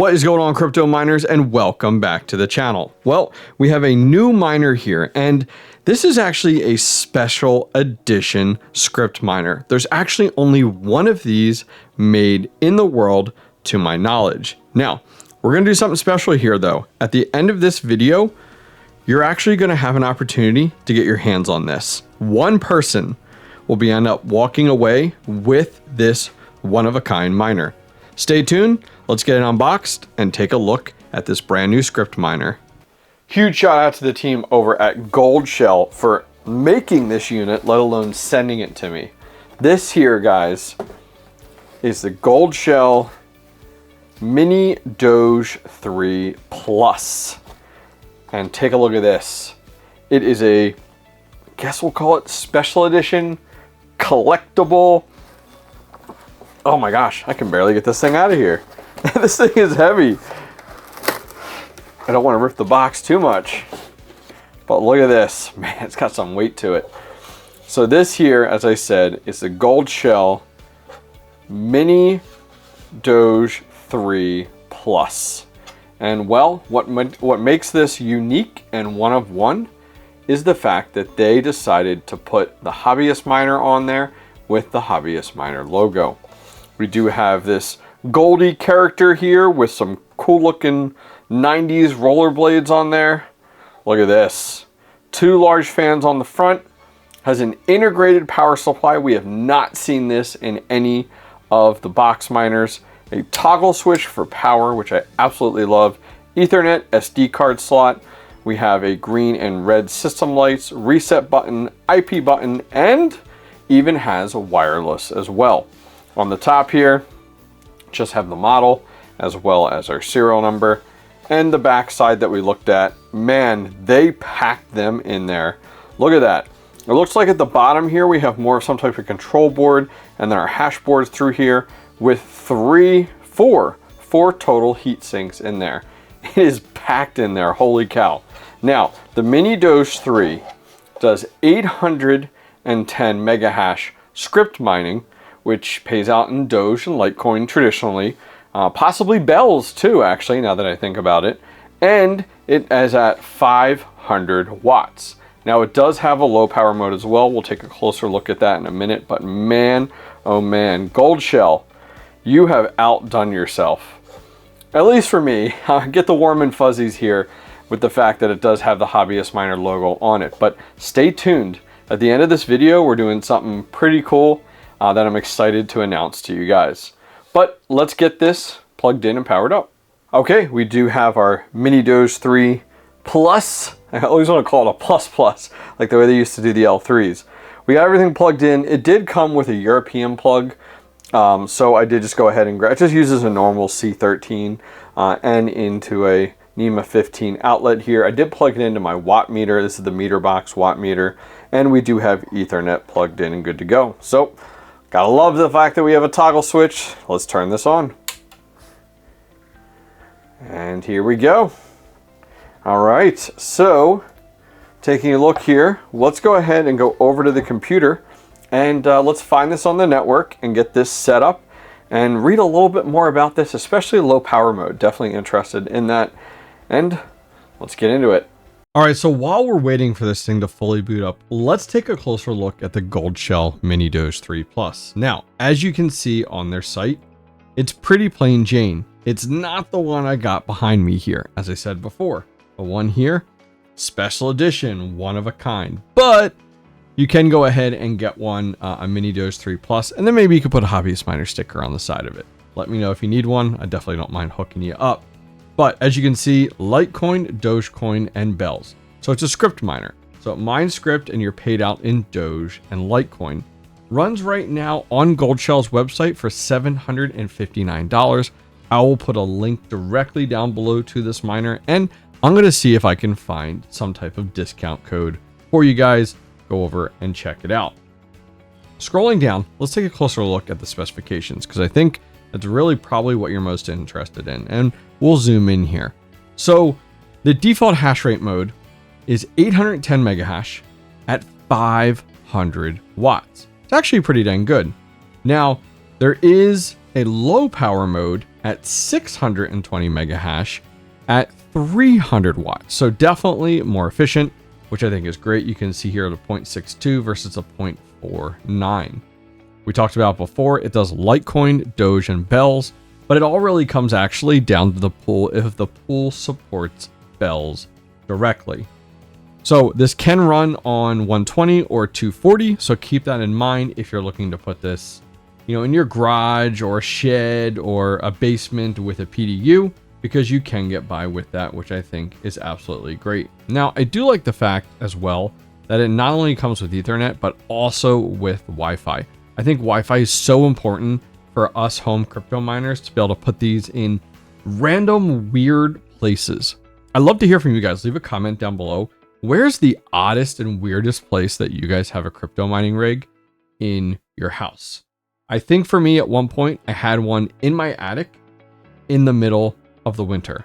What is going on, crypto miners, and welcome back to the channel. Well, we have a new miner here, and this is actually a special edition scrypt miner. There's actually only one of these made in the world to my knowledge. Now, we're going to do something special here though. At the end of this video, you're actually going to have an opportunity to get your hands on this. One person will end up walking away with this one-of-a-kind miner. Stay tuned, let's get it unboxed and take a look at this brand new scrypt miner. Huge shout out to the team over at Goldshell for making this unit, let alone sending it to me. This here, guys, is the Goldshell Mini Doge 3 Plus. And take a look at this. It is a, I guess we'll call it special edition, collectible. Oh my gosh, I can barely get this thing out of here. This thing is heavy. I don't want to rip the box too much, but look at this. Man, it's got some weight to it. So this here, as I said, is the Goldshell Mini Doge 3 Plus. And well, what makes this unique and one of one is the fact that they decided to put the Hobbyist Miner on there with the Hobbyist Miner logo. We do have this Goldie character here with some cool looking 90s rollerblades on there. Look at this. Two large fans on the front. Has an integrated power supply. We have not seen this in any of the box miners. A toggle switch for power, which I absolutely love. Ethernet SD card slot. We have a green and red system lights, reset button, IP button, and even has a wireless as well. On the top here, just have the model as well as our serial number, and the back side that we looked at. Man, they packed them in there. Look at that. It looks like at the bottom here we have more of some type of control board, and then our hash boards through here with four total heat sinks in there. It is packed in there, holy cow. Now, the Mini Doge 3 does 810 mega hash scrypt mining, which pays out in Doge and Litecoin traditionally, possibly bells too, actually, now that I think about it. And it is at 500 watts. Now it does have a low power mode as well. We'll take a closer look at that in a minute, but man, oh man, Goldshell, you have outdone yourself. At least for me. I get the warm and fuzzies here with the fact that it does have the Hobbyist Miner logo on it, but stay tuned. At the end of this video, we're doing something pretty cool that I'm excited to announce to you guys. But let's get this plugged in and powered up. Okay, we do have our Mini Doge 3 Plus. I always want to call it a plus, like the way they used to do the L3s. We got everything plugged in. It did come with a European plug, so I did just go ahead and grab. It just uses a normal C13 and into a NEMA 15 outlet here. I did plug it into my watt meter. This is the meter box watt meter, and we do have Ethernet plugged in and good to go. So gotta love the fact that we have a toggle switch. Let's turn this on. And here we go. All right, so taking a look here, let's go ahead and go over to the computer and let's find this on the network and get this set up and read a little bit more about this, especially low power mode. Definitely interested in that. And let's get into it. All right, so while we're waiting for this thing to fully boot up, let's take a closer look at the Goldshell Mini Doge 3 Plus. Now, as you can see on their site, it's pretty plain Jane. It's not the one I got behind me here, as I said before. The one here, special edition, one of a kind. But you can go ahead and get one, a Mini Doge 3 Plus, and then maybe you could put a Hobbyist Miner sticker on the side of it. Let me know if you need one. I definitely don't mind hooking you up. But as you can see, Litecoin, Dogecoin, and bells. So it's a scrypt miner. So it mines scrypt and you're paid out in Doge and Litecoin. Runs right now on Goldshell's website for $759. I will put a link directly down below to this miner, and I'm going to see if I can find some type of discount code for you guys. Go over and check it out. Scrolling down, let's take a closer look at the specifications, because I think that's really probably what you're most interested in, and we'll zoom in here. So the default hash rate mode is 810 mega hash at 500 watts. It's actually pretty dang good. Now, there is a low power mode at 620 mega hash at 300 watts. So definitely more efficient, which I think is great. You can see here the 0.62 versus a 0.49. We talked about before, it does Litecoin, Doge, and Bells, but it all really comes actually down to the pool if the pool supports Bells directly. So this can run on 120 or 240. So keep that in mind if you're looking to put this, in your garage or a shed or a basement with a PDU, because you can get by with that, which I think is absolutely great. Now, I do like the fact as well that it not only comes with Ethernet, but also with Wi-Fi. I think Wi-Fi is so important for us home crypto miners to be able to put these in random weird places. I'd love to hear from you guys. Leave a comment down below. Where's the oddest and weirdest place that you guys have a crypto mining rig in your house? I think for me at one point, I had one in my attic in the middle of the winter.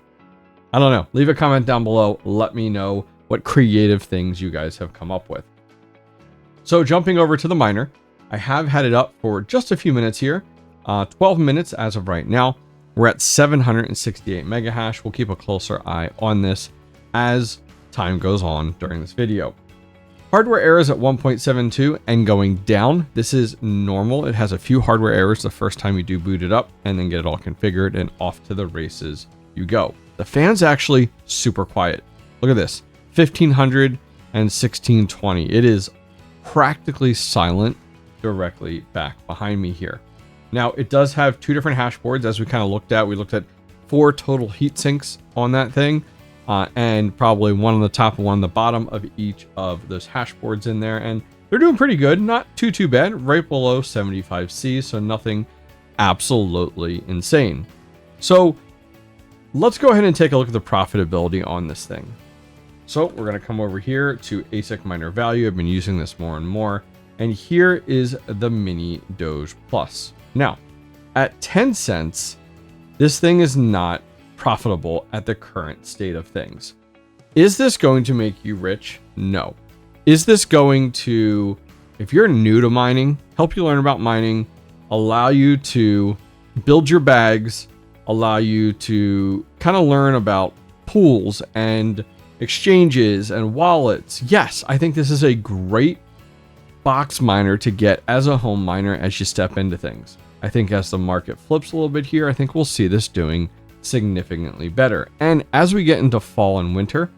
I don't know. Leave a comment down below. Let me know what creative things you guys have come up with. So jumping over to the miner, I have had it up for just a few minutes here. 12 minutes as of right now. We're at 768 mega hash. We'll keep a closer eye on this as time goes on during this video. Hardware errors at 1.72 and going down. This is normal. It has a few hardware errors the first time you do boot it up and then get it all configured, and off to the races you go. The fan's actually super quiet. Look at this, 1500 and 1620. It is practically silent directly back behind me here. Now, it does have two different hash boards, as we kind of looked at. We looked at 4 total heat sinks on that thing, and probably one on the top and one on the bottom of each of those hash boards in there. And they're doing pretty good. Not too bad. Right below 75C, so nothing absolutely insane. So let's go ahead and take a look at the profitability on this thing. So we're going to come over here to ASIC miner value. I've been using this more and more. And here is the mini Doge Plus. Now, at 10 cents, this thing is not profitable at the current state of things. Is this going to make you rich? No. Is this going to, if you're new to mining, help you learn about mining, allow you to build your bags, allow you to kind of learn about pools and exchanges and wallets? Yes, I think this is a great box miner to get as a home miner as you step into things. I think as the market flips a little bit here, I think we'll see this doing significantly better. And as we get into fall and winter,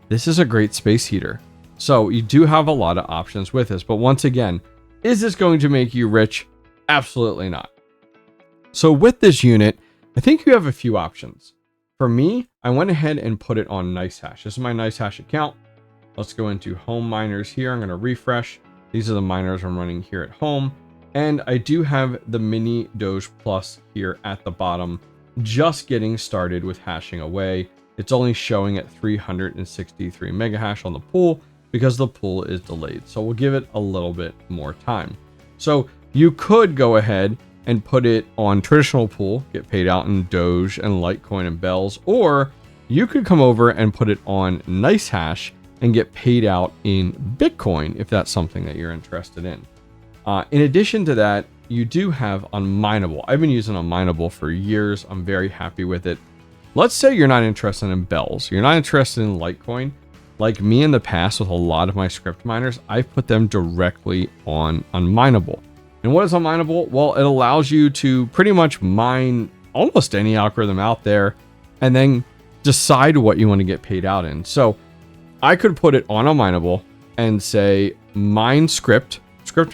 this is a great space heater. So you do have a lot of options with this. But once again, is this going to make you rich? Absolutely not. So with this unit, I think you have a few options. For me, I went ahead and put it on NiceHash. This is my NiceHash account. Let's go into home miners here. I'm going to refresh. These are the miners I'm running here at home. And I do have the mini Doge Plus here at the bottom, just getting started with hashing away. It's only showing at 363 mega hash on the pool because the pool is delayed. So we'll give it a little bit more time. So you could go ahead and put it on traditional pool, get paid out in Doge and Litecoin and Bells, or you could come over and put it on NiceHash and get paid out in Bitcoin if that's something that you're interested in. In addition to that, you do have Unmineable. I've been using Unmineable for years. I'm very happy with it. Let's say you're not interested in Bells. You're not interested in Litecoin. Like me in the past with a lot of my scrypt miners, I've put them directly on Unmineable. And what is Unmineable? Well, it allows you to pretty much mine almost any algorithm out there and then decide what you want to get paid out in. So I could put it on Unmineable and say mine script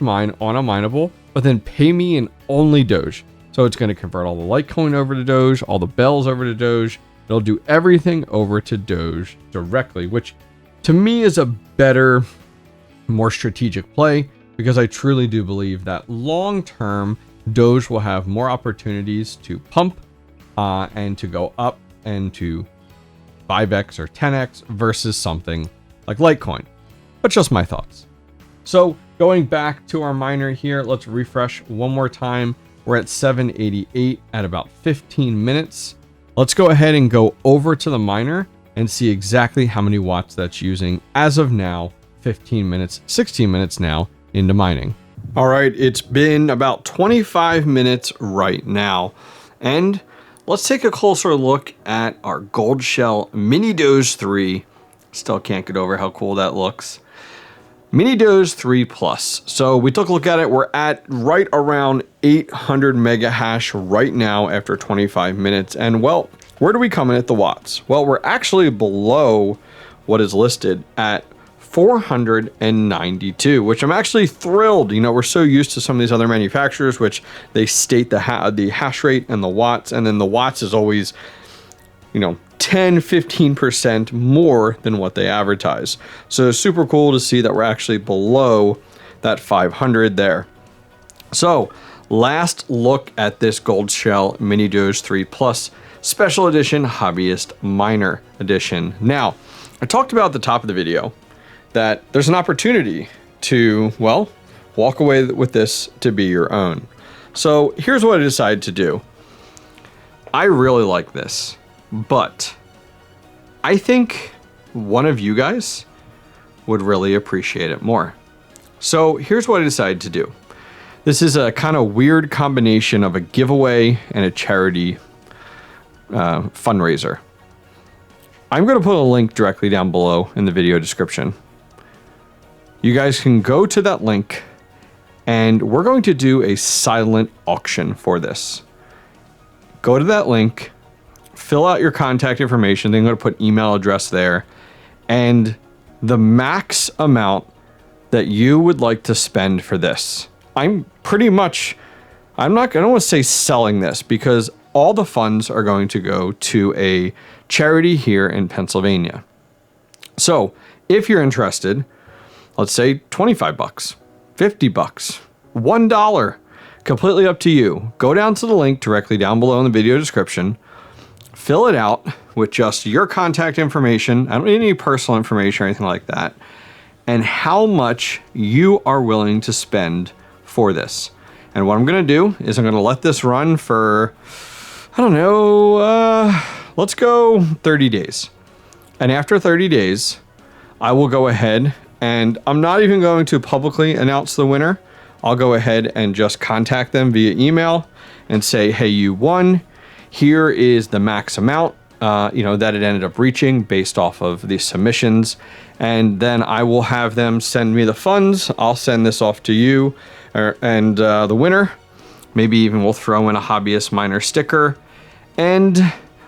mine on Unmineable, but then pay me in only Doge. So it's going to convert all the Litecoin over to Doge, all the Bells over to Doge. It'll do everything over to Doge directly, which to me is a better, more strategic play, because I truly do believe that long-term Doge will have more opportunities to pump and to go up and to 5x or 10x versus something like Litecoin. But just my thoughts. So going back to our miner here, let's refresh one more time. We're at 788 at about 15 minutes. Let's go ahead and go over to the miner and see exactly how many watts that's using as of now, 15 minutes, 16 minutes now into mining. All right, it's been about 25 minutes right now. And let's take a closer look at our Goldshell Mini Doge 3. Still can't get over how cool that looks. Mini Doge 3 Plus. So we took a look at it. We're at right around 800 mega hash right now after 25 minutes. And well, where do we come in at the watts? Well, we're actually below what is listed at 492, which I'm actually thrilled. You know, we're so used to some of these other manufacturers, which they state the hash rate and the watts, and then the watts is always, you know, 10-15% more than what they advertise. So it's super cool to see that we're actually below that 500 there. So last look at this Goldshell Mini Doge 3 Plus Special Edition Hobbyist Miner Edition. Now, I talked about at the top of the video that there's an opportunity to, well, walk away with this to be your own. So here's what I decided to do. I really like this, but I think one of you guys would really appreciate it more. So here's what I decided to do. This is a kind of weird combination of a giveaway and a charity fundraiser. I'm going to put a link directly down below in the video description. You guys can go to that link and we're going to do a silent auction for this. Go to that link, fill out your contact information, then I'm going to put email address there, and the max amount that you would like to spend for this. I don't want to say selling this, because all the funds are going to go to a charity here in Pennsylvania. So if you're interested, let's say 25 bucks, 50 bucks, $1, completely up to you. Go down to the link directly down below in the video description, fill it out with just your contact information. I don't need any personal information or anything like that, and how much you are willing to spend for this. And what I'm going to do is I'm going to let this run for, I don't know, let's go 30 days. And after 30 days, I will go ahead and I'm not even going to publicly announce the winner. I'll go ahead and just contact them via email and say, hey, you won. Here is the max amount, that it ended up reaching based off of the submissions. And then I will have them send me the funds. I'll send this off to you and the winner. Maybe even we'll throw in a hobbyist miner sticker, and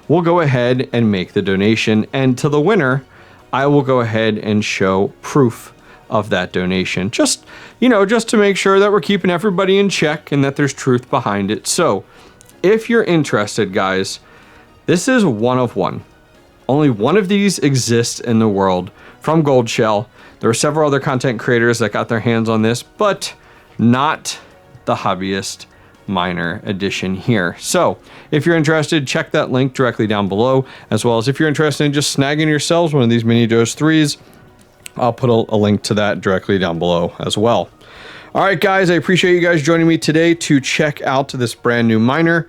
we'll go ahead and make the donation. And to the winner, I will go ahead and show proof of that donation. Just to make sure that we're keeping everybody in check and that there's truth behind it. So if you're interested, guys, this is one of one. Only one of these exists in the world from Goldshell. There are several other content creators that got their hands on this, but not the hobbyist miner edition here. So if you're interested, check that link directly down below, as well as if you're interested in just snagging yourselves one of these Mini Doge 3s, I'll put a link to that directly down below as well. All right, guys, I appreciate you guys joining me today to check out this brand new miner.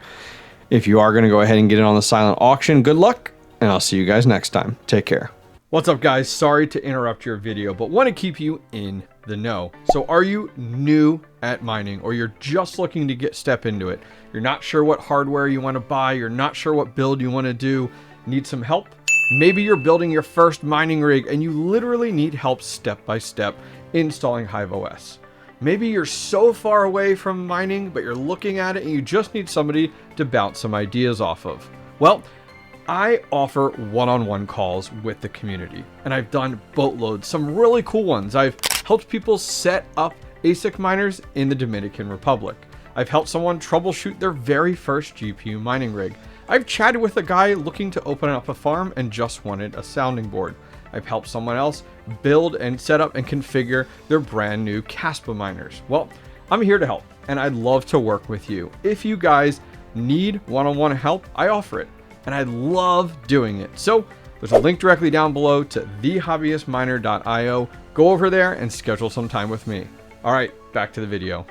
If you are going to go ahead and get it on the silent auction, good luck, and I'll see you guys next time. Take care. What's up, guys? Sorry to interrupt your video, but want to keep you in the know. So are you new at mining, or you're just looking to step into it? You're not sure what hardware you want to buy. You're not sure what build you want to do. Need some help? Maybe you're building your first mining rig and you literally need help step by step installing Hive OS. Maybe you're so far away from mining, but you're looking at it and you just need somebody to bounce some ideas off of. Well, I offer one-on-one calls with the community, and I've done boatloads, some really cool ones. I've helped people set up ASIC miners in the Dominican Republic. I've helped someone troubleshoot their very first GPU mining rig. I've chatted with a guy looking to open up a farm and just wanted a sounding board. I've helped someone else build and set up and configure their brand new Caspa miners. Well, I'm here to help, and I'd love to work with you. If you guys need one-on-one help, I offer it, and I love doing it. So there's a link directly down below to thehobbyistminer.io. Go over there and schedule some time with me. All right, back to the video.